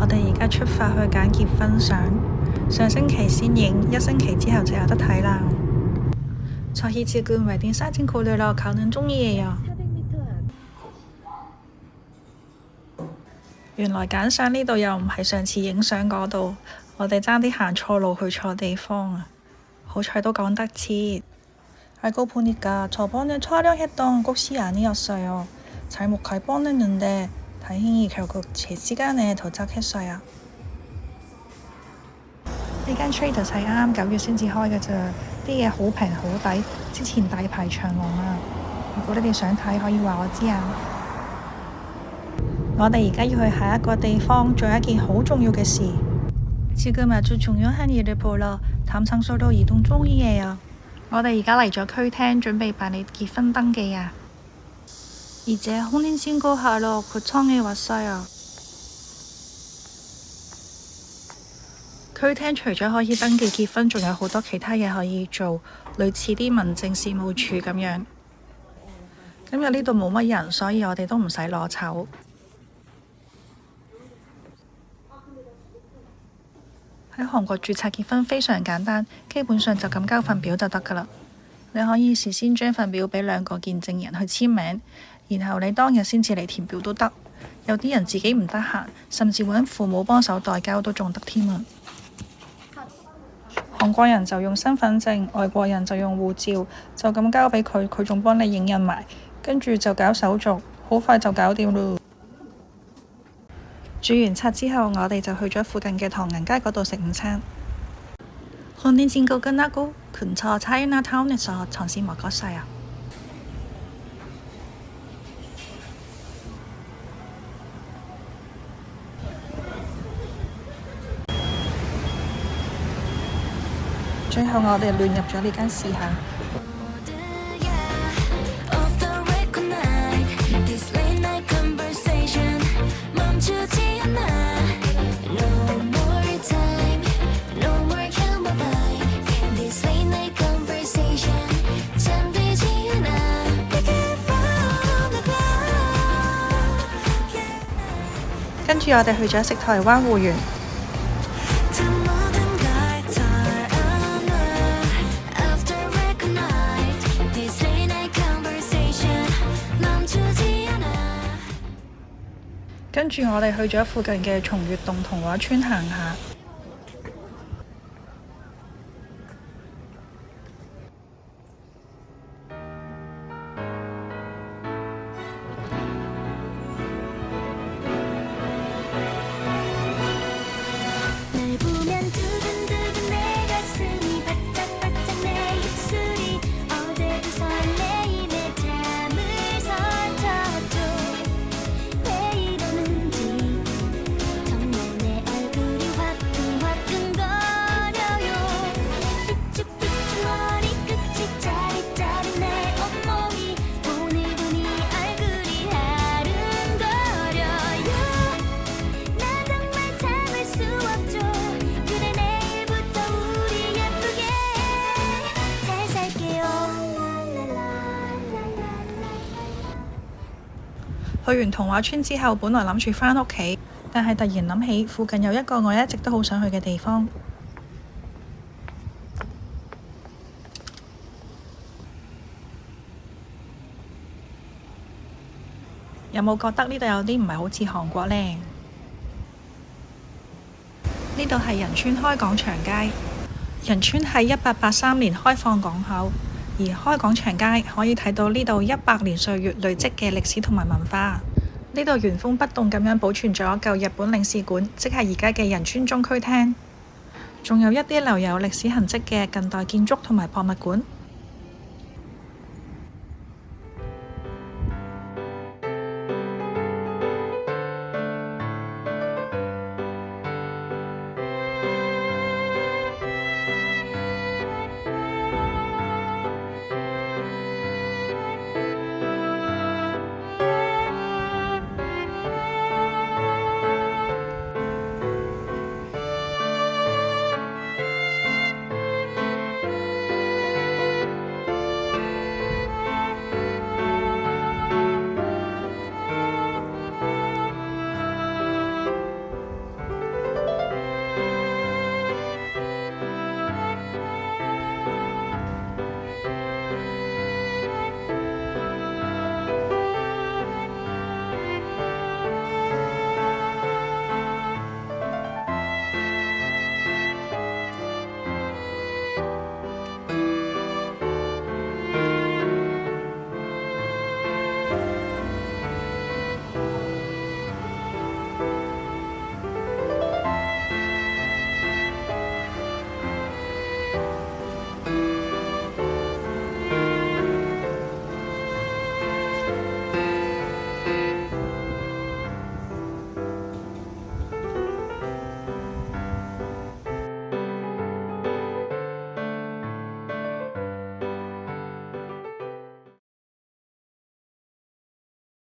我哋而家出發去揀結婚相，上星期先影，1星期之後就有得睇啦。저희 지금 웨딩 사진 고르러 가는 중이에요。原來揀相呢度又唔係上次影相嗰度，我哋爭啲行錯路去錯地方啊！好彩都趕得切。알고 보니까 저번에 촬영했던 곳이 아니었어요. 잘못 갈 뻔했는데 다행히 결국 제 시간에 도착했어요. 呢間 Traders 係啱啱9月先至開嘅咋，啲嘢好平好抵，之前大排長龍啊！如果你哋想睇，可以話我知啊。我哋而家要去下一個地方做一件好重要嘅事。지금 아주 중요한 일을 보러 담창소로 이동 중이에요。我哋而家嚟咗區廳，準備辦理結婚登記啊！이제 혼인신고하러 구청에 왔어요。區廳除咗可以登記結婚，仲有好多其他嘢可以做，類似啲民政事務處咁樣。今日呢度冇乜人，所以我哋都唔使攞籌。喺韓國註冊結婚非常簡單，基本上就咁交份表就得㗎啦。你可以事先將份表俾2個見證人去簽名，然後你當日先至嚟填表都得。有啲人自己唔得閒，甚至揾父母幫手代交都仲得添啊！韓國人就用身份證，外國人就用護照，就咁交俾佢，佢仲幫你影印埋，跟住就搞手續，好快就搞掂咯。註完冊之後，我哋就去咗附近嘅唐人街嗰度食午餐。혼인신고끝나고 근처 차이나타운에서 점심 먹었어요。最後我哋亂入咗呢間試下。跟住我哋去咗食台灣芋圓。跟住我哋去咗附近嘅松月洞童話村行下。去完童話村之後，本來諗住返屋企，但係突然諗起附近有一個我一直都好想去嘅地方。有冇覺得呢度有啲唔係好似韓國呢？呢度係仁川開廣場街。仁川係1883年開放港口，而開廣場街可以睇到呢度100年歲月累積嘅歷史同埋文化。呢度原封不動咁樣保存咗舊日本領事館，即係而家嘅仁川中區廳，仲有一啲留有歷史痕跡嘅近代建築同埋博物館。